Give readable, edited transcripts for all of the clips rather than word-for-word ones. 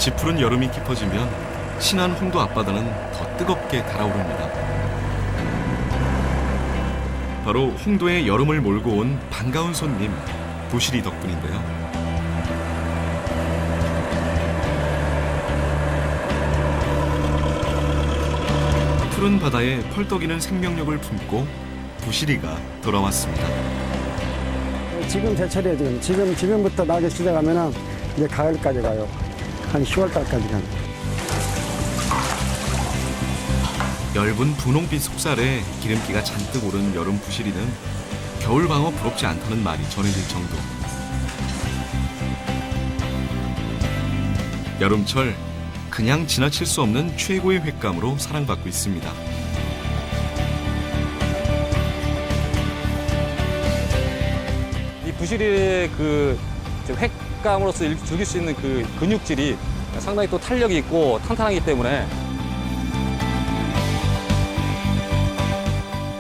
지푸른 여름이 깊어지면 신안 홍도 앞바다는 더 뜨겁게 달아오릅니다. 바로 홍도에 여름을 몰고 온 반가운 손님 부시리 덕분인데요. 푸른 바다에 펄떡이는 생명력을 품고 부시리가 돌아왔습니다. 지금 제철이에요. 지금부터 나기 시작하면은 이제 가을까지 가요. 한 10월 달까지 가요. 엷은 분홍빛 속살에 기름기가 잔뜩 오른 여름 부시리는 겨울 방어 부럽지 않다는 말이 전해질 정도. 여름철 그냥 지나칠 수 없는 최고의 횟감으로 사랑받고 있습니다. 이 부시리의 그 횟감으로서 즐길 수 있는 그 근육질이 상당히 또 탄력이 있고 탄탄하기 때문에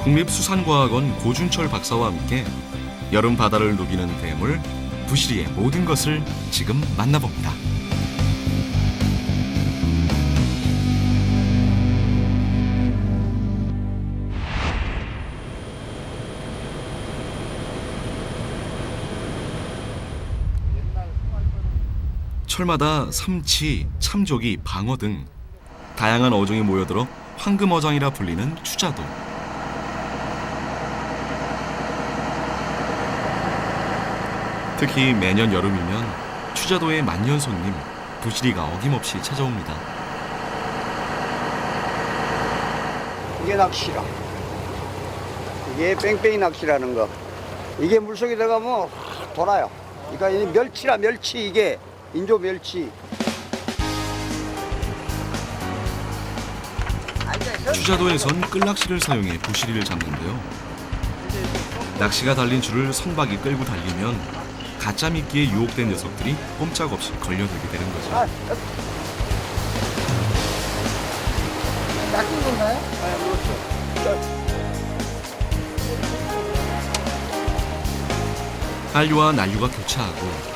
국립수산과학원 고준철 박사와 함께 여름 바다를 누비는 대물 부시리의 모든 것을 지금 만나봅니다. 철마다 삼치, 참조기, 방어 등 다양한 어종이 모여들어 황금어장이라 불리는 추자도. 특히 매년 여름이면 추자도의 만년 손님 부시리가 어김없이 찾아옵니다. 이게 낚시라. 이게 뺑뺑이 낚시라는 거. 이게 물속에 들어가면 돌아요. 그러니까 이 멸치라 멸치 이게 인조 멸치. 추자도에선 끌낚시를 사용해 부시리를 잡는데요. 낚시가 달린 줄을 선박이 끌고 달리면 가짜 미끼에 유혹된 녀석들이 꼼짝없이 걸려들게 되는 거죠. 낚인 건가요? 그렇죠. 한류와 난류가 교차하고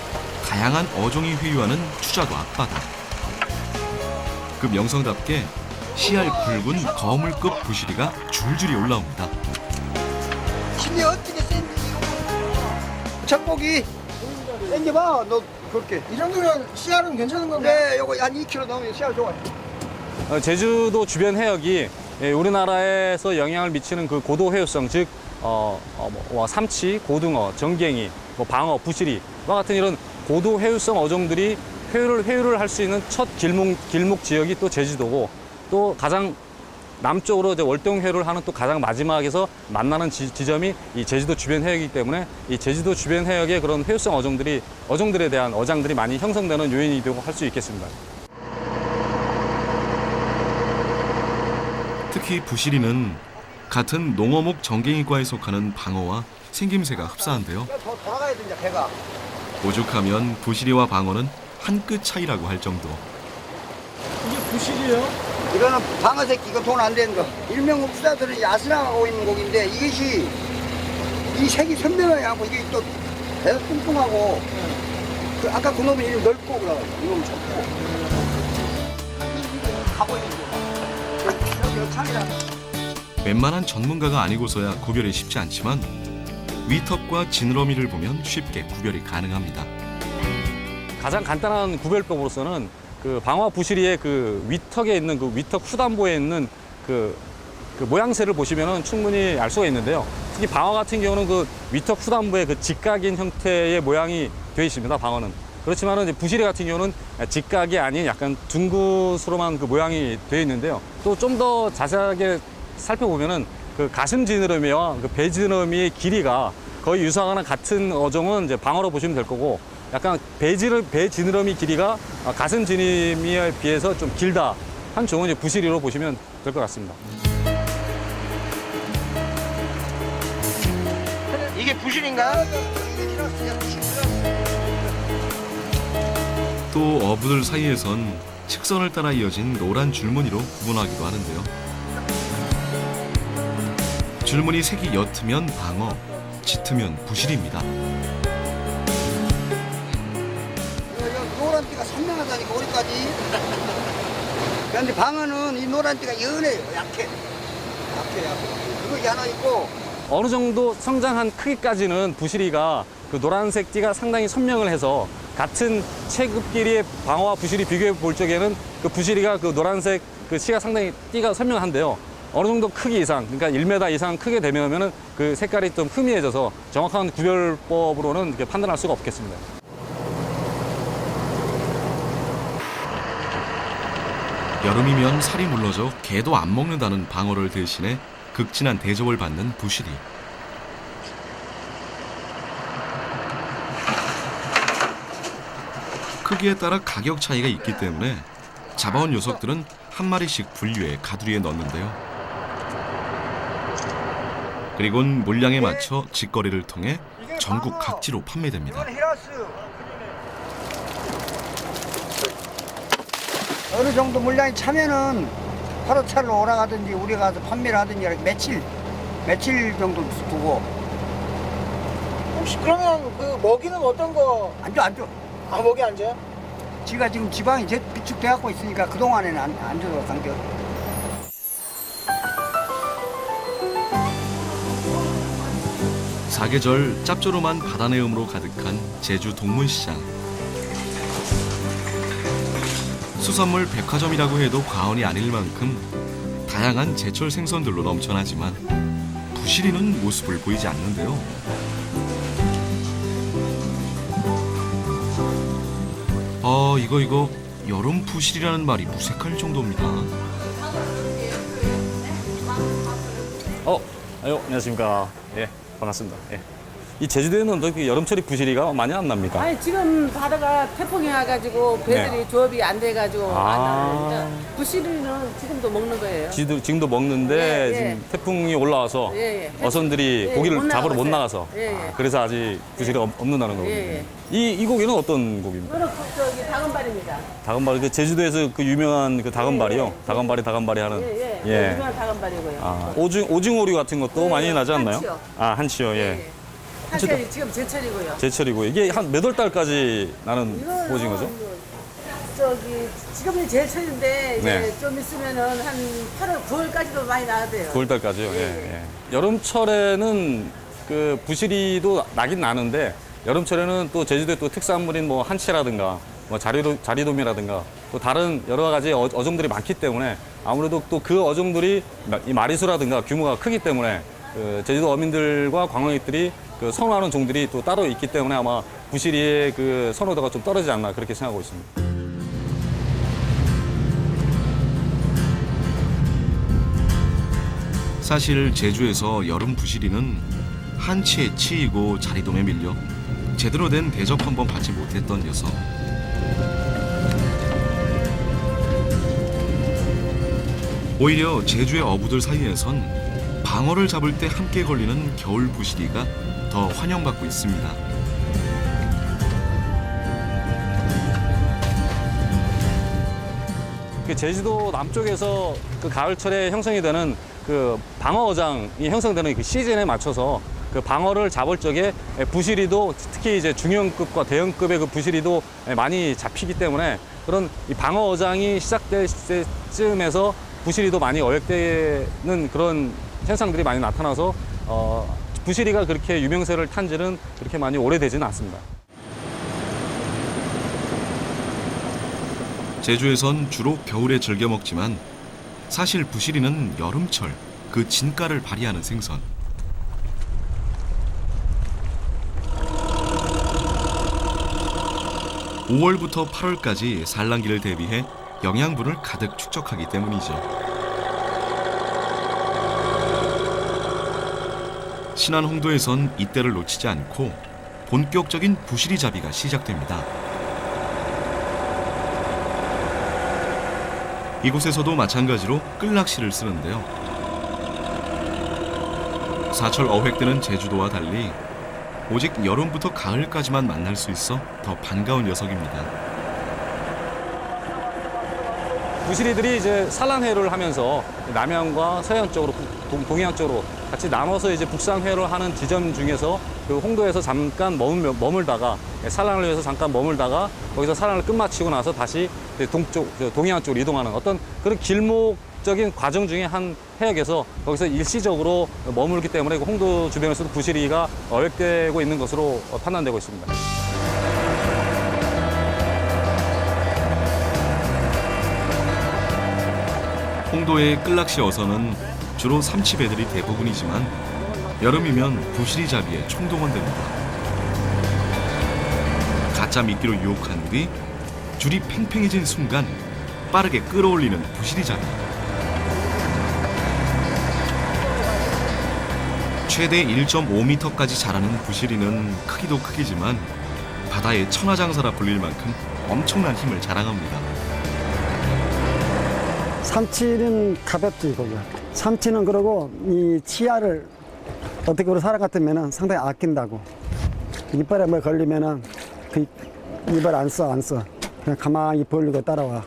다양한 어종이 회유하는 추자도 앞바다. 그 명성답게 씨알 굵은 거물급 부시리가 줄줄이 올라옵니다. 힘이 어떻게 센지. 첫고기 당겨봐. 너 그렇게. 이 정도면 씨알은 괜찮은 건가요? 네, 요거 한 2kg 넘으면 씨알 좋아요. 제주도 주변 해역이 우리나라에서 영향을 미치는 그 고도 해유성, 즉 삼치, 고등어, 정갱이, 방어, 부시리와 같은 이런 고도 해유성 어종들이 회유를 할 수 있는 첫 길목 지역이 또 제주도고, 또 가장 남쪽으로 이제 월동 회유를 하는 또 가장 마지막에서 만나는 지점이 이 제주도 주변 해역이기 때문에 이 제주도 주변 해역의 그런 회유성 어종들에 대한 어장들이 많이 형성되는 요인이라고 할 수 있겠습니다. 특히 부시리는 같은 농어목 정갱이과에 속하는 방어와 생김새가 흡사한데요. 더 돌아가야 된다 배가. 오죽하면 부시리와 방어는 한 끗 차이라고 할 정도. 이게 부실이에요? 이거는 방어 새끼 이거 돈 안 되는 거. 일명 흡사들은 야스나하고 있는 고기인데 이것이 이 색이 선명하고 이게 또 배가 뚱뚱하고 그 아까 그 놈은 이름 넓고 그래. 이놈은 좁고. 가고 있는 거. 여기 창이랑. 웬만한 전문가가 아니고서야 구별이 쉽지 않지만 위턱과 지느러미를 보면 쉽게 구별이 가능합니다. 가장 간단한 구별법으로서는 그 방어 부시리의 그 위턱에 있는 그 위턱 후단부에 있는 그 모양새를 보시면은 충분히 알 수가 있는데요. 특히 방어 같은 경우는 그 위턱 후단부에 그 직각인 형태의 모양이 되어 있습니다. 방어는. 그렇지만은 이제 부시리 같은 경우는 직각이 아닌 약간 둥그스름한 그 모양이 되어 있는데요. 또 좀 더 자세하게 살펴보면은 그 가슴 지느러미와 그 배 지느러미의 길이가 거의 유사하거나 같은 어종은 이제 방어로 보시면 될 거고, 약간 배 지느러미 길이가 가슴 지느러미에 비해서 좀 길다 한 종은 이제 부시리로 보시면 될 것 같습니다. 이게 부실인가요? 또 어부들 사이에선 식선을 따라 이어진 노란 줄무늬로 구분하기도 하는데요. 줄무늬 색이 옅으면 방어, 짙으면 부시리입니다. 노란 띠가 선명하다니까 우리까지. 그런데 방어는 이 노란띠가 연해요. 약해. 그거 하나 있고. 어느 정도 성장한 크기까지는 부시리가 그 노란색 띠가 상당히 선명을 해서 같은 체급끼리의 방어와 부시리 비교해 볼 적에는 그 부시리가 그 노란색 그 씨가 상당히 띠가 선명한데요. 어느 정도 크기 이상, 그러니까 1m 이상 크게 되면은 그 색깔이 좀 흐미해져서 정확한 구별법으로는 이렇게 판단할 수가 없겠습니다. 여름이면 살이 물러져 개도 안 먹는다는 방어를 대신해 극진한 대접을 받는 부시리. 크기에 따라 가격 차이가 있기 때문에 잡아온 녀석들은 한 마리씩 분류해 가두리에 넣는데요. 그리곤 물량에 맞춰 직거래를 통해 전국 각지로 판매됩니다. 이건 히라스. 어느 정도 물량이 차면은 하루차로 오라가든지 우리가 가서 판매를 하든지 이렇게 며칠 정도 두고. 혹시 그러면 그 먹이는 어떤 거? 안 줘. 아, 먹이 안 줘요? 지가 지금 지방이 비축돼갖고 있으니까 그동안에는 안 줘도 상관없어. 사계절 짭조름한 바다 내음으로 가득한 제주 동문시장. 수산물 백화점이라고 해도 과언이 아닐 만큼 다양한 제철 생선들로 넘쳐나지만 부시리는 모습을 보이지 않는데요. 이거 여름 부시리라는 말이 무색할 정도입니다. 안녕하십니까. 예, 반갑습니다. 예. 이 제주도에는 또 여름철이 부시리가 많이 안 납니까? 아니 지금 바다가 태풍이 와가지고 배들이 네. 조업이 안 돼가지고 아. 안 나오니까 부시리는 지금도 먹는 거예요. 지금도 먹는데 예, 예. 지금 태풍이 올라와서 예, 예. 어선들이 예, 고기를 못 잡으러 못 나가봤어요. 나가서 예, 예. 그래서 아직 부시리가 없는다는 거군요. 예, 예. 이 고기는 어떤 고기입니까? 이거는 저기 다금발입니다. 다금바리, 그 제주도에서 그 유명한 그 다금바리요. 예, 예. 다금바리 하는. 예. 유명한 다금발이고요. 아, 오징어류 같은 것도 예, 많이 나지 않나요? 한치요. 아, 한치요. 예. 사실 지금 제철이고요. 제철이고 이게 한 몇 월 달까지 나는 이거는 오징어죠? 저기 지금이 제철인데 이제 네. 좀 있으면은 한 8월, 9월까지도 많이 나와대요. 9월 달까지요. 예, 예. 여름철에는 그 부시리도 나긴 나는데 여름철에는 또 제주도의 또 특산물인 뭐 한치라든가 뭐 자리돔이라든가 또 다른 여러 가지 어종들이 많기 때문에 아무래도 또 그 어종들이 이 마리수라든가 규모가 크기 때문에 그 제주도 어민들과 관광객들이 그 선호하는 종들이 또 따로 있기 때문에 아마 부시리의 그 선호도가 좀 떨어지지 않나 그렇게 생각하고 있습니다. 사실 제주에서 여름 부시리는 한치에 치이고 자리돔에 밀려 제대로 된 대접 한번 받지 못했던 녀석. 오히려 제주의 어부들 사이에선 방어를 잡을 때 함께 걸리는 겨울 부시리가 더 환영받고 있습니다. 그 제주도 남쪽에서 그 가을철에 형성이 되는 그 방어어장이 형성되는 그 시즌에 맞춰서 그 방어를 잡을 적에 부시리도 특히 이제 중형급과 대형급의 그 부시리도 많이 잡히기 때문에 그런 이 방어어장이 시작될 때쯤에서 부시리도 많이 어획되는 그런 현상들이 많이 나타나서 부시리가 그렇게 유명세를 탄 지는 그렇게 많이 오래되지는 않습니다. 제주에선 주로 겨울에 즐겨 먹지만 사실 부시리는 여름철 그 진가를 발휘하는 생선. (5월부터) (8월까지) 산란기를 대비해 영양분을 가득 축적하기 때문이죠. 신안 홍도에선 이때를 놓치지 않고 본격적인 부시리 잡이가 시작됩니다. 이곳에서도 마찬가지로 끌낚시를 쓰는데요. 사철 어획되는 제주도와 달리 오직 여름부터 가을까지만 만날 수 있어 더 반가운 녀석입니다. 부시리들이 이제 산란회를 하면서 남해안과 서해안 쪽으로 동해안 쪽으로 같이 나눠서 이제 북상회를 하는 지점 중에서 그 홍도에서 잠깐 머물다가 산란을 위해서 잠깐 머물다가 거기서 산란을 끝마치고 나서 다시 동해안 쪽으로 이동하는 어떤 그런 길목적인 과정 중에 한 해역에서 거기서 일시적으로 머물기 때문에 그 홍도 주변에서도 부시리가 어획되고 있는 것으로 판단되고 있습니다. 홍도의 끌락시 어선은 주로 삼치배들이 대부분이지만 여름이면 부시리 잡이에 총동원됩니다. 가짜 미끼로 유혹한 뒤 줄이 팽팽해진 순간 빠르게 끌어올리는 부시리 잡이. 최대 1.5m까지 자라는 부시리는 크기도 크기지만 바다의 천하장사라 불릴 만큼 엄청난 힘을 자랑합니다. 삼치는 가볍지, 거기. 삼치는 그러고 이 치아를 어떻게 우리 사람 같으면은 상당히 아낀다고. 이빨에 뭐 걸리면은 그 이빨 안 써. 그냥 가만히 벌리고 따라와.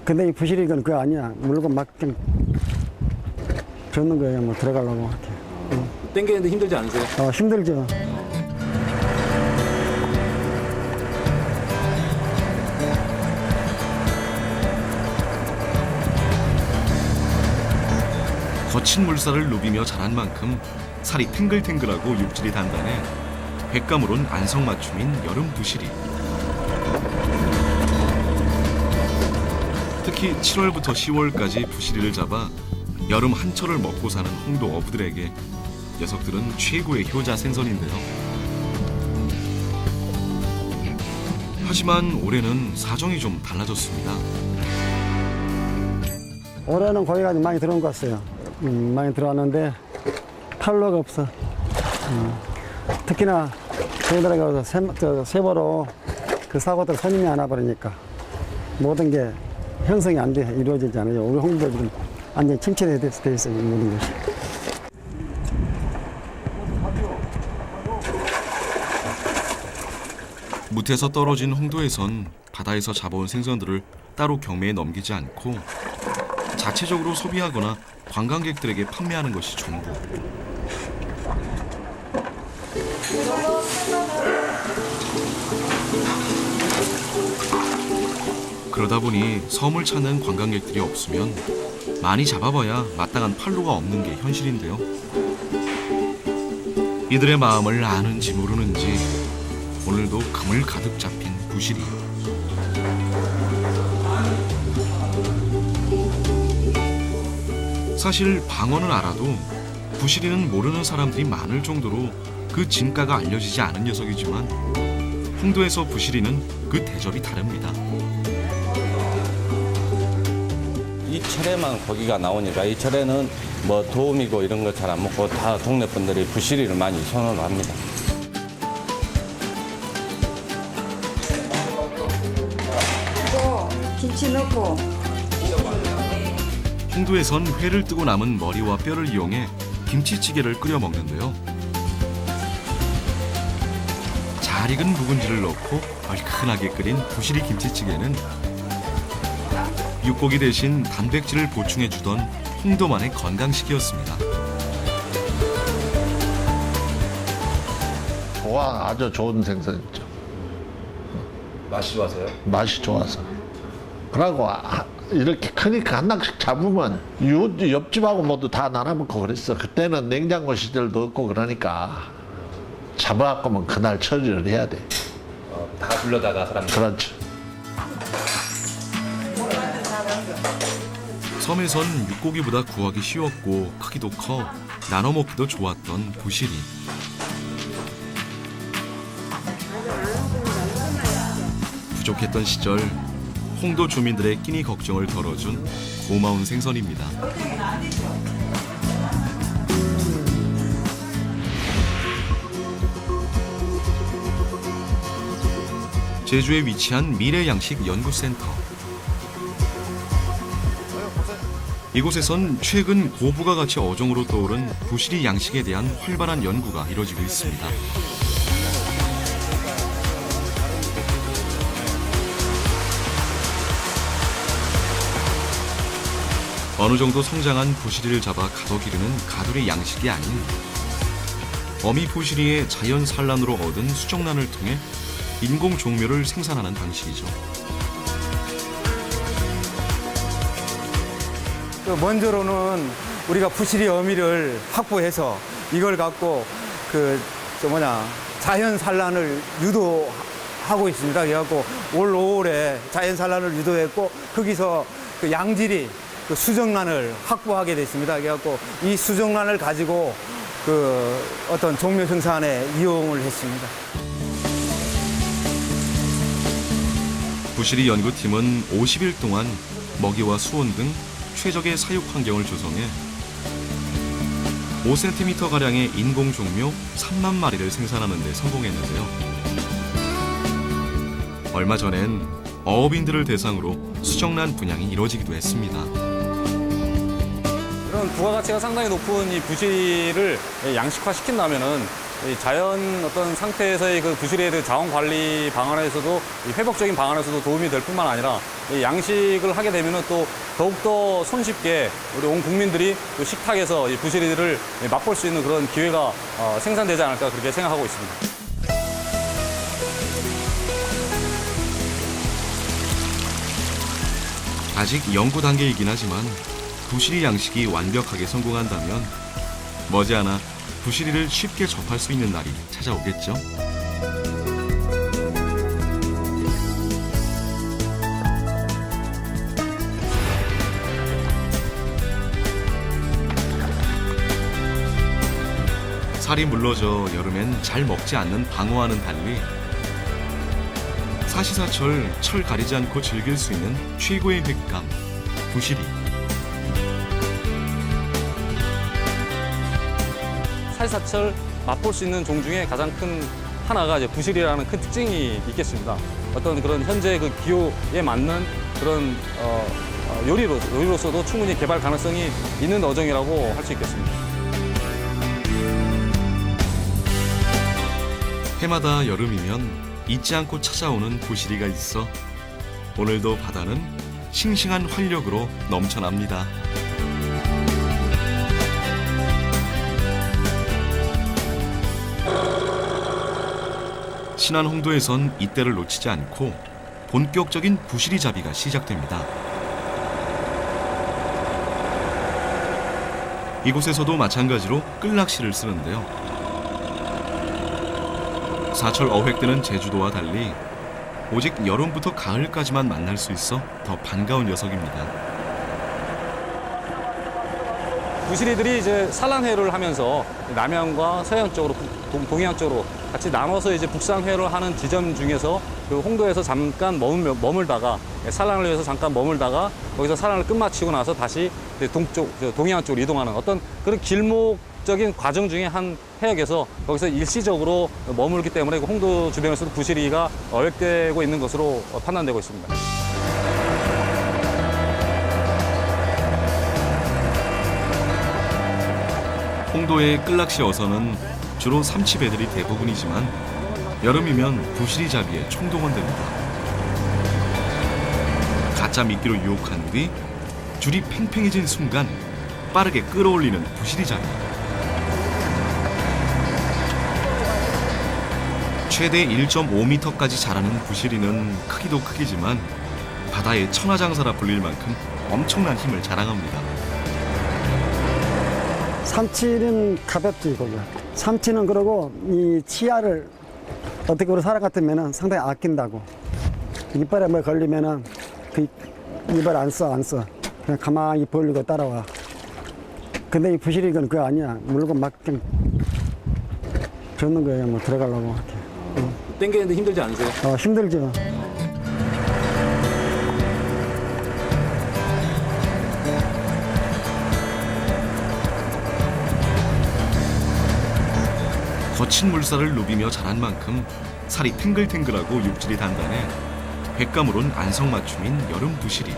근데 이 부시리는 그거 아니야. 물건 막 그냥 젓는 거예요. 뭐 들어가려고 이렇게. 땡기는데 힘들지 않으세요? 힘들죠. 거친 물살을 누비며 자란 만큼 살이 탱글탱글하고 육질이 단단해 횟감으론 안성맞춤인 여름 부시리. 특히 7월부터 10월까지 부시리를 잡아 여름 한철을 먹고 사는 홍도 어부들에게 녀석들은 최고의 효자 생선인데요. 하지만 올해는 사정이 좀 달라졌습니다. 올해는 고기가 좀 많이 들어온 것 같아요. 많이 들어왔는데 팔로가 없어. 특히나 저희들에게 세보로 그 사고들 손님이 안 와버리니까 모든 게 형성이 안 돼, 이루어지지 않아요. 우리 홍도 지금 완전히 침체돼 있어요, 모든 것이. 무태에서 떨어진 홍도에선 바다에서 잡아온 생선들을 따로 경매에 넘기지 않고 자체적으로 소비하거나 관광객들에게 판매하는 것이 전부. 그러다 보니 섬을 찾는 관광객들이 없으면 많이 잡아봐야 마땅한 판로가 없는 게 현실인데요. 이들의 마음을 아는지 모르는지 오늘도 그물 가득 잡힌 부시리. 사실 방언을 알아도 부시리는 모르는 사람들이 많을 정도로 그 진가가 알려지지 않은 녀석이지만 홍도에서 부시리는 그 대접이 다릅니다. 이 철에만 고기가 나오니까 이 철에는 뭐 도움이고 이런 거 잘 안 먹고 다 동네 분들이 부시리를 많이 선호를 합니다. 김치 넣고 홍도에선 회를 뜨고 남은 머리와 뼈를 이용해 김치찌개를 끓여 먹는데요. 잘 익은 묵은지를 넣고 얼큰하게 끓인 부시리 김치찌개는 육고기 대신 단백질을 보충해주던 홍도만의 건강식이었습니다. 와, 아주 좋은 생선이죠. 맛이 좋아서요? 맛이 좋아서. 그러고 이렇게 크니까 한 낚씩 잡으면 옆집하고 모두 다 나눠 먹고 그랬어. 그때는 냉장고 시절도 없고 그러니까 잡아갖고면 그날 처리를 해야 돼. 다 불러다가 사람들. 그렇죠. 섬에선 육고기보다 구하기 쉬웠고 크기도 커 나눠 먹기도 좋았던 부시리. 부족했던 시절 홍도 주민들의 끼니 걱정을 덜어준 고마운 생선입니다. 제주에 위치한 미래양식연구센터. 이곳에선 최근 고부가 가치 어종으로 떠오른 부시리 양식에 대한 활발한 연구가 이루어지고 있습니다. 어느 정도 성장한 부시리를 잡아 가둬 기르는 가두리 양식이 아닌 어미 부시리의 자연 산란으로 얻은 수정란을 통해 인공 종묘를 생산하는 방식이죠. 먼저로는 우리가 부시리 어미를 확보해서 이걸 갖고 자연 산란을 유도하고 있습니다. 그래갖고 올 5월에 자연 산란을 유도했고 거기서 그 양질이 그 수정란을 확보하게 됐습니다. 그래갖고 이 수정란을 가지고 그 어떤 종묘 생산에 이용을 했습니다. 부시리 연구팀은 50일 동안 먹이와 수온 등 최적의 사육 환경을 조성해 5cm가량의 인공 종묘 3만 마리를 생산하는 데 성공했는데요. 얼마 전엔 어업인들을 대상으로 수정란 분양이 이뤄지기도 했습니다. 이런 부가가치가 상당히 높은 이 부시리를 양식화 시킨다면은 이 자연 어떤 상태에서의 그 부시리에 대한 자원 관리 방안에서도 이 회복적인 방안에서도 도움이 될 뿐만 아니라 이 양식을 하게 되면은 또 더욱더 손쉽게 우리 온 국민들이 또 식탁에서 이 부시리를 맛볼 수 있는 그런 기회가 생산되지 않을까 그렇게 생각하고 있습니다. 아직 연구 단계이긴 하지만 부시리 양식이 완벽하게 성공한다면 머지않아 부시리를 쉽게 접할 수 있는 날이 찾아오겠죠. 살이 물러져 여름엔 잘 먹지 않는 방어와는 달리 사시사철 철 가리지 않고 즐길 수 있는 최고의 횟감, 부시리. 사시사철 맛볼 수 있는 종 중에 가장 큰 하나가 이제 부시리라는 큰 특징이 있겠습니다. 어떤 그런 현재 그 기호에 맞는 그런 요리로서도 충분히 개발 가능성이 있는 어종이라고 할 수 있겠습니다. 해마다 여름이면 잊지 않고 찾아오는 부시리가 있어 오늘도 바다는 싱싱한 활력으로 넘쳐납니다. 신안 홍도에선 이때를 놓치지 않고 본격적인 부시리 잡이가 시작됩니다. 이곳에서도 마찬가지로 끌낚시를 쓰는데요. 사철 어획되는 제주도와 달리 오직 여름부터 가을까지만 만날 수 있어 더 반가운 녀석입니다. 부시리들이 이제 산란회를 하면서 남해안과 서해안 쪽으로, 동해안 쪽으로 같이 나눠서 이제 북상회를 하는 지점 중에서 그 홍도에서 잠깐 머물다가 산란을 위해서 잠깐 머물다가 거기서 산란을 끝마치고 나서 다시 동해안 쪽으로 이동하는 어떤 그런 길목적인 과정 중에 한 해역에서 거기서 일시적으로 머물기 때문에 홍도 주변에서도 부시리가 어획되고 있는 것으로 판단되고 있습니다. 홍도의 끌낚시 어선은 주로 삼치배들이 대부분이지만 여름이면 부시리 잡이에 총동원됩니다. 가짜 미끼로 유혹한 뒤 줄이 팽팽해진 순간 빠르게 끌어올리는 부시리 잡이. 최대 1.5m까지 자라는 부시리는 크기도 크기지만 바다의 천하장사라 불릴 만큼 엄청난 힘을 자랑합니다. 삼치는 가볍지, 고기가. 삼치는 그러고 이 치아를 어떻게 우리 사람 같으면 상당히 아낀다고. 이빨에 뭐 걸리면은 그 이빨 안 써. 그냥 가만히 벌리고 따라와. 근데 이 부시리는 그거 아니야. 물건 막 그냥 젓는 거예요. 뭐 들어가려고. 땡기는데 힘들지 않으세요? 힘들죠. 거친 물살을 누비며 자란 만큼 살이 탱글탱글하고 육질이 단단해 횟감으론 안성맞춤인 여름 부시리.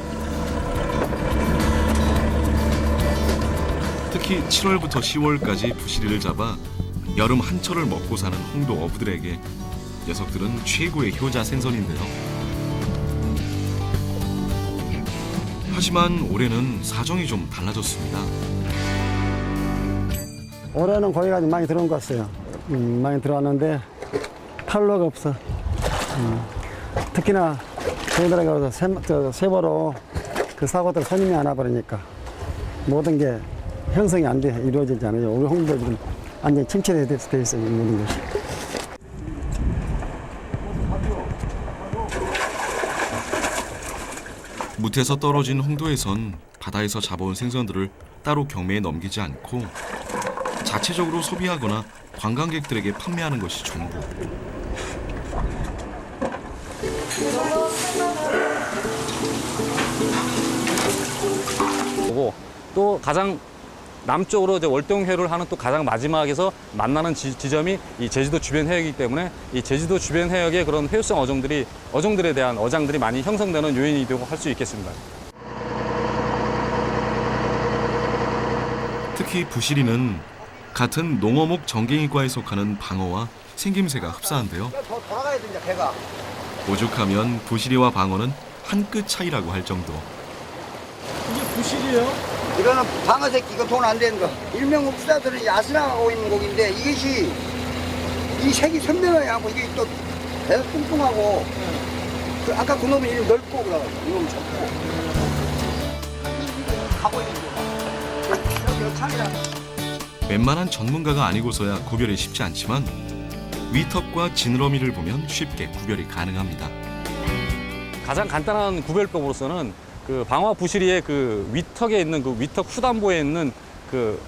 특히 7월부터 10월까지 부시리를 잡아 여름 한철을 먹고 사는 홍도 어부들에게 녀석들은 최고의 효자 생선인데요. 하지만 올해는 사정이 좀 달라졌습니다. 올해는 고기가 좀 많이 들어온 것 같아요. 많이 들어왔는데 팔로가 없어. 특히나 저희들에게 세보로 그 사고들 손님이 안 와버리니까 모든 게 형성이 안 돼, 이루어지지 않아요. 우리 홍도 지금 완전히 침체돼 있어요, 모든 것이. 무태에서 떨어진 홍도에선 바다에서 잡아온 생선들을 따로 경매에 넘기지 않고 자체적으로 소비하거나 관광객들에게 판매하는 것이 전부. 보고 또 가장 남쪽으로 이제 월동회를 하는 또 가장 마지막에서 만나는 지점이 이 제주도 주변 해역이기 때문에 이 제주도 주변 해역의 그런 회유성 어종들에 대한 어장들이 많이 형성되는 요인이라고 할 수 있겠습니다. 특히 부시리는 같은 농어목 정갱이과에 속하는 방어와 생김새가 흡사한데요. 더 돌아가야 된다, 배가. 오죽하면 부시리와 방어는 한 끗 차이라고 할 정도. 이거는 방어 새끼, 이거 돈 안 되는 거. 일명 흡사들은 야스나가고 있는 고기인데 이것이 이 색이 선명해야 하고 이게 또 배가 뚱뚱하고 그 아까 그 놈이 이름 넓고 그래가지고 이놈 적고 가고 있는 거. 이렇게 차이라. 웬만한 전문가가 아니고서야 구별이 쉽지 않지만 위턱과 지느러미를 보면 쉽게 구별이 가능합니다. 가장 간단한 구별법으로서는 그 방화 부시리의 그 위턱에 있는 그 위턱 후단부에 있는 그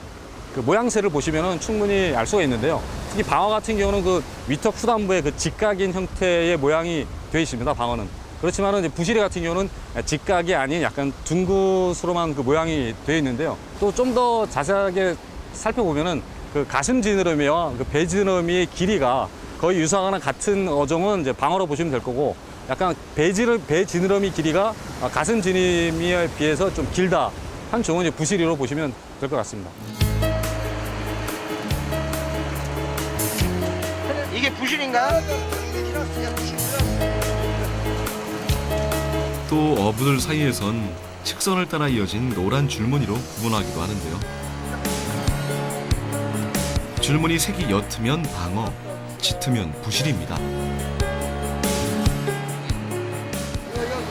모양새를 보시면은 충분히 알 수가 있는데요. 특히 방화 같은 경우는 그 위턱 후단부에 그 직각인 형태의 모양이 되어 있습니다. 방어는. 그렇지만은 이제 부시리 같은 경우는 직각이 아닌 약간 둥긋으로만 그 모양이 되어 있는데요. 또 좀 더 자세하게 살펴보면은 그 가슴 지느러미와 그 배 지느러미의 길이가 거의 유사하거나 같은 어종은 이제 방어로 보시면 될 거고, 약간 배 지느러미 길이가 가슴 지느러미에 비해서 좀 길다 한 종은 이제 부시리로 보시면 될 것 같습니다. 이게 부실인가? 또 어부들 사이에선 측선을 따라 이어진 노란 줄무늬로 구분하기도 하는데요. 줄무늬 색이 옅으면 방어, 짙으면 부실입니다.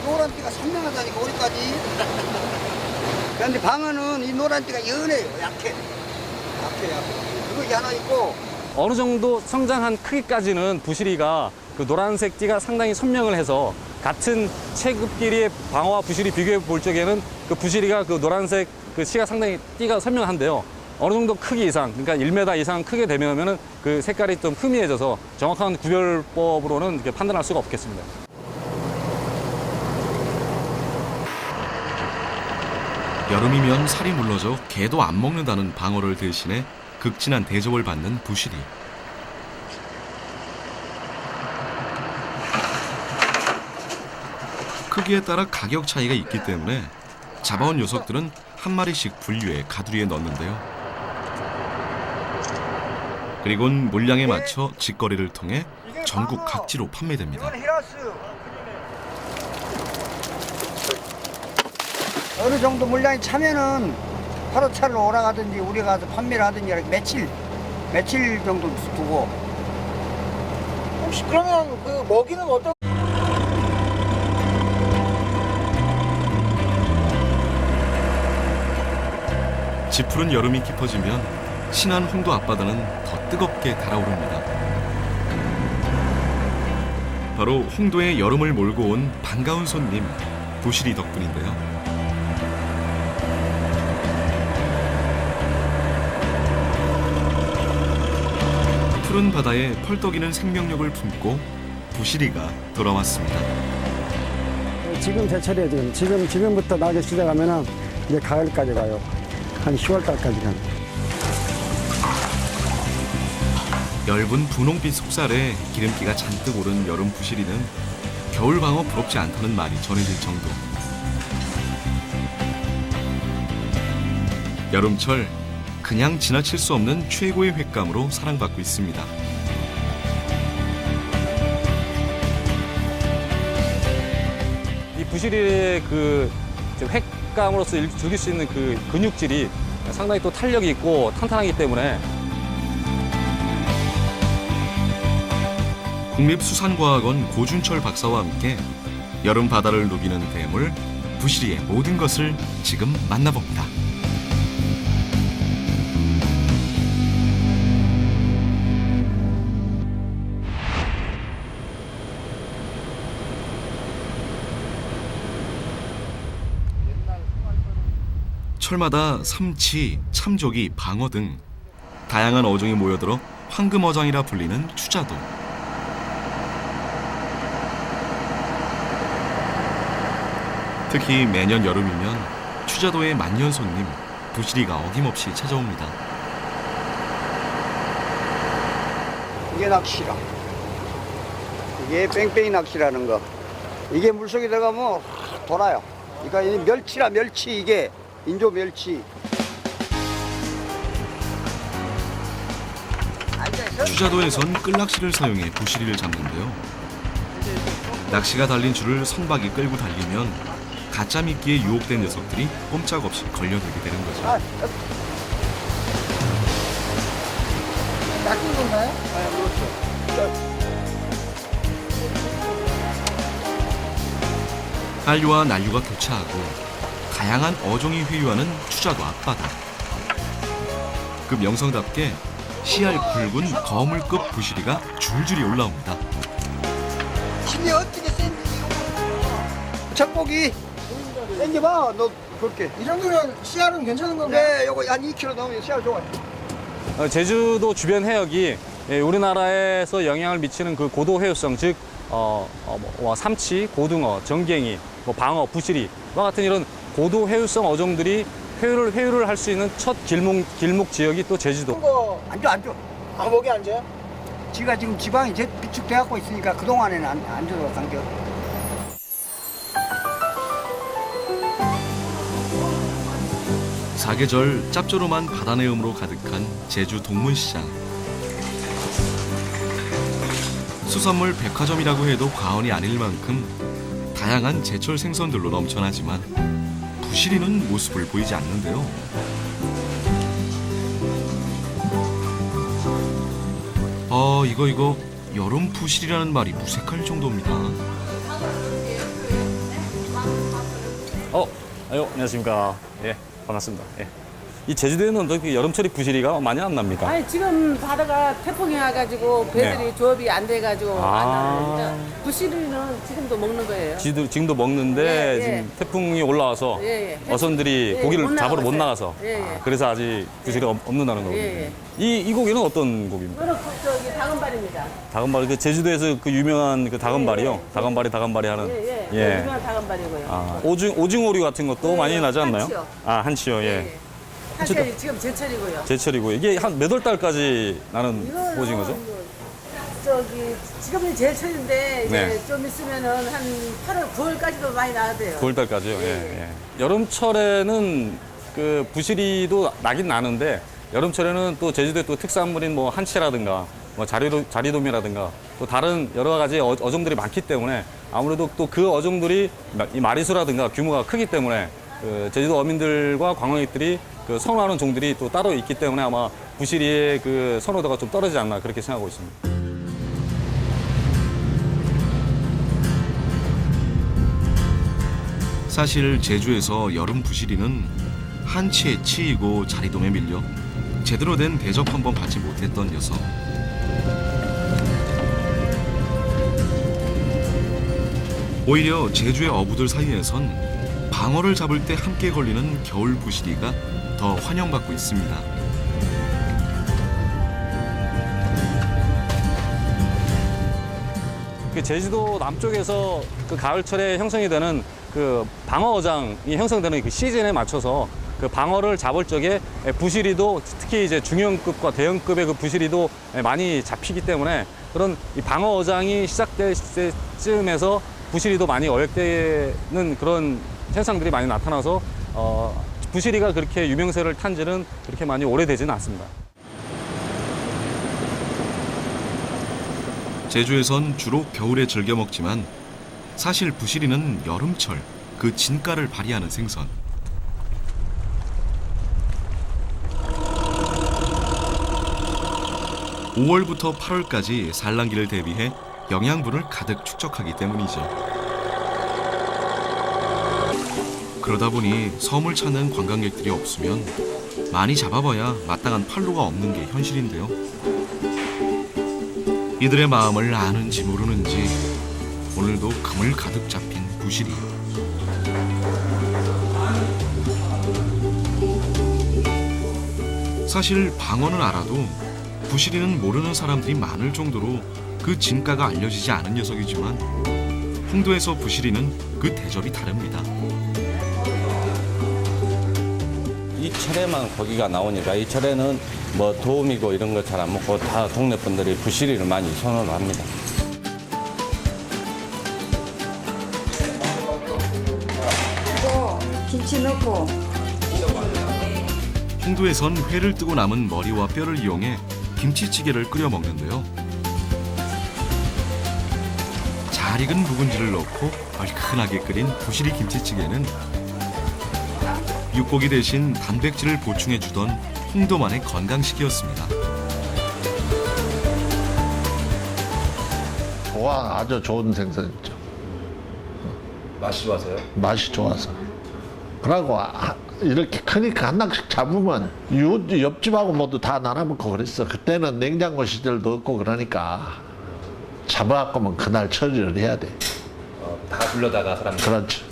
노란띠가 선명하다니까 우리까지. 그런데 방어는 이 노란띠가 연해요. 약해. 그거 하나 있고. 어느 정도 성장한 크기까지는 부시리가 그 노란색 띠가 상당히 선명을 해서 같은 체급끼리의 방어와 부시리 비교해 볼 적에는 그 부시리가 그 노란색 그 씨가 상당히 띠가 선명한데요. 어느 정도 크기 이상, 그러니까 1m 이상 크게 되면은 그 색깔이 좀 흐미해져서 정확한 구별법으로는 이렇게 판단할 수가 없겠습니다. 여름이면 살이 물러져 개도 안 먹는다는 방어를 대신해 극진한 대접을 받는 부시리. 크기에 따라 가격 차이가 있기 때문에 잡아온 녀석들은 한 마리씩 분류해 가두리에 넣는데요. 그리고는 물량에 맞춰 직거래를 통해 전국 각지로 판매됩니다. 이건 히라스. 어느 정도 물량이 차면은 하루 차로 오라가든지 우리가 가서 판매를 하든지 이렇게 며칠 정도 두고. 혹시 그러면 그 먹이는 어떤 지푸른 여름이 깊어지면 신안 홍도 앞바다는 더 뜨겁게 달아오릅니다. 바로 홍도에 여름을 몰고 온 반가운 손님, 부시리 덕분인데요. 푸른 바다에 펄떡이는 생명력을 품고 부시리가 돌아왔습니다. 지금 제철이에요, 지금. 지금부터 나기 시작하면은 이제 가을까지 가요. 한 10월달까지 가요. 엷은 분홍빛 속살에 기름기가 잔뜩 오른 여름 부시리는 겨울 방어 부럽지 않다는 말이 전해질 정도. 여름철 그냥 지나칠 수 없는 최고의 횟감으로 사랑받고 있습니다. 이 부시리의 그 식감으로서 즐길 수 있는 그 근육질이 상당히 또 탄력이 있고 탄탄하기 때문에 국립수산과학원 고준철 박사와 함께 여름 바다를 누비는 대물 부시리의 모든 것을 지금 만나봅니다. 철마다 삼치, 참조기, 방어 등 다양한 어종이 모여들어 황금어장이라 불리는 추자도. 특히 매년 여름이면 추자도의 만년 손님 부시리가 어김없이 찾아옵니다. 이게 낚시라. 이게 뺑뺑이 낚시라는 거. 이게 물속에 들어가면 돌아요. 그러니까 이 멸치라, 멸치. 이게 인조 멸치. 추자도에선 끌낚시를 사용해 부시리를 잡는데요. 낚시가 달린 줄을 선박이 끌고 달리면 가짜 미끼에 유혹된 녀석들이 꼼짝없이 걸려들게 되는 거죠. 낚인 건가요? 한류와 난류가 교차하고 다양한 어종이 회유하는 추자도 앞바다. 그 명성답게 씨알 굵은 거물급 부시리가 줄줄이 올라옵니다. 힘이 어떻게 센지. 착복이 당겨봐. 너 그렇게. 이 정도면 씨알은 괜찮은 건가요? 네, 요거 한 2kg 넘으면 씨알 좋아요. 제주도 주변 해역이 우리나라에서 영향을 미치는 그 고도 해유성, 즉 삼치, 고등어, 정갱이, 방어, 부시리와 같은 이런 고도 해유성 어종들이 회유를 할 수 있는 첫 길목 지역이 또 제주도. 거 안 줘. 아, 목에 앉아요? 지가 지금 지방이 비축돼 갖고 있으니까 그동안에는 안 줘도 당겨. 사계절 짭조름한 바다 내음으로 가득한 제주 동문시장. 수산물 백화점이라고 해도 과언이 아닐 만큼 다양한 제철 생선들로 넘쳐나지만 부시리는 모습을 보이지 않는데요. 이거 여름 부시리라는 말이 무색할 정도입니다. 안녕하십니까. 예, 반갑습니다. 예. 이 제주도에는 어떻게 여름철에 부시리가 많이 안 납니까? 아니 지금 바다가 태풍이 와가지고 배들이 조업이 안 돼가지고 안 나는데 부시리는 지금도 먹는 거예요. 지금도 먹는데 예, 예. 지금 태풍이 올라와서 예. 어선들이 예, 고기를 못 잡으러 못 나가봤어요. 나가서 예. 그래서 아직 부시리가 없는다는 거거든요. 예. 이 고기는 어떤 고기입니까? 이거는 저기 다금발입니다. 다금바리, 그 제주도에서 그 유명한 그 다금바리요. 예. 다금바리 하는. 예. 유명한 다금발이고요. 아, 오징어류 같은 것도 예, 많이 나지 않나요? 한치요. 아, 한치요. 예. 사실 지금 제철이고요. 제철이고 이게 한 몇 월 달까지 나는 이거는 오징어죠? 저기 지금이 제철인데 이제 네. 좀 있으면은 한 8월, 9월까지도 많이 나야 돼요. 9월 달까지요. 예. 예. 여름철에는 그 부시리도 나긴 나는데 여름철에는 또 제주도의 또 특산물인 뭐 한치라든가 뭐 자리돔이라든가 또 다른 여러 가지 어종들이 많기 때문에 아무래도 또 그 어종들이 이 마리수라든가 규모가 크기 때문에 그 제주도 어민들과 관광객들이 그 선호하는 종들이 또 따로 있기 때문에 아마 부시리의 그 선호도가 좀 떨어지지 않나 그렇게 생각하고 있습니다. 사실 제주에서 여름 부시리는 한치에 치이고 자리돔에 밀려 제대로 된 대접 한 번 받지 못했던 녀석. 오히려 제주의 어부들 사이에선 방어를 잡을 때 함께 걸리는 겨울 부시리가 더 환영받고 있습니다. 그 제주도 남쪽에서 그 가을철에 형성이 되는 그 방어어장이 형성되는 그 시즌에 맞춰서 그 방어를 잡을 적에 부시리도 특히 이제 중형급과 대형급의 그 부시리도 많이 잡히기 때문에 그런 이 방어어장이 시작될 때쯤에서 부시리도 많이 어획되는 그런 현상들이 많이 나타나서 부시리가 그렇게 유명세를 탄 지는 그렇게 많이 오래되지는 않습니다. 제주에선 주로 겨울에 즐겨 먹지만 사실 부시리는 여름철 그 진가를 발휘하는 생선. 5월부터 8월까지 산란기를 대비해 영양분을 가득 축적하기 때문이죠. 그러다 보니 섬을 찾는 관광객들이 없으면 많이 잡아봐야 마땅한 판로가 없는 게 현실인데요. 이들의 마음을 아는지 모르는지 오늘도 그물 가득 잡힌 부시리. 사실 방어는 알아도 부시리는 모르는 사람들이 많을 정도로 그 진가가 알려지지 않은 녀석이지만 홍도에서 부시리는 그 대접이 다릅니다. 이 철에만 고기가 나오니까 이 철에는 뭐 도우미고 이런 거 잘 안 먹고 다 동네 분들이 부시리를 많이 선호를 합니다. 이거 김치 넣고 홍도에선 회를 뜨고 남은 머리와 뼈를 이용해 김치찌개를 끓여 먹는데요. 잘 익은 묵은지를 넣고 얼큰하게 끓인 부시리 김치찌개는 육고기 대신 단백질을 보충해 주던 홍도만의 건강식이었습니다. 와, 아주 좋은 생선이죠. 맛이 좋아서요? 맛이 좋아서. 그러고 이렇게 크니까 한 낚씩 잡으면 옆집하고 모두 다 나눠 먹고 그랬어. 그때는 냉장고 시절도 없고 그러니까 잡아갖고면 그날 처리를 해야 돼. 다 불러다가 사람들. 그렇죠.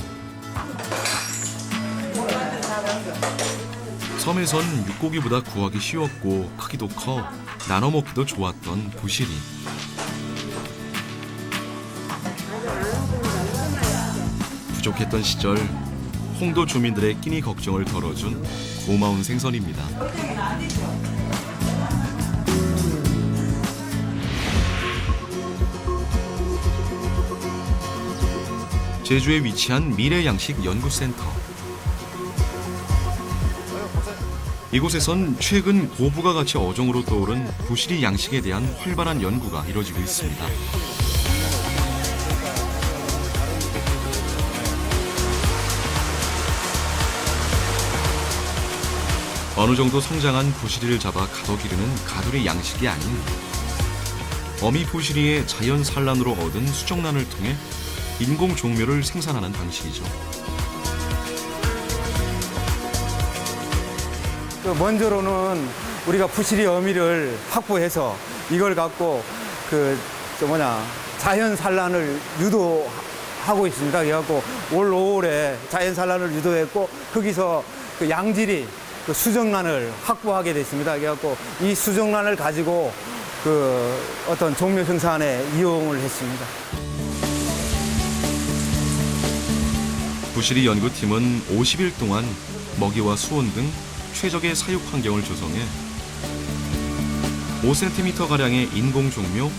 섬에선 육고기보다 구하기 쉬웠고 크기도 커 나눠 먹기도 좋았던 부시리. 부족했던 시절 홍도 주민들의 끼니 걱정을 덜어준 고마운 생선입니다. 제주에 위치한 미래양식연구센터. 이곳에선 최근 고부가 가치 어종으로 떠오른 부시리 양식에 대한 활발한 연구가 이루어지고 있습니다. 어느 정도 성장한 부시리를 잡아 가둬 기르는 가두리 양식이 아닌 어미 부시리의 자연 산란으로 얻은 수정란을 통해 인공 종묘를 생산하는 방식이죠. 먼저로는 우리가 부시리 어미를 확보해서 이걸 갖고 자연 산란을 유도하고 있습니다. 그래갖고 올 5월에 자연 산란을 유도했고 거기서 그 양질이 그 수정란을 확보하게 됐습니다. 그래갖고 이 수정란을 가지고 그 어떤 종묘 생산에 이용을 했습니다. 부시리 연구팀은 50일 동안 먹이와 수온 등 최적의 사육 환경을 조성해 5cm가량의 인공 종묘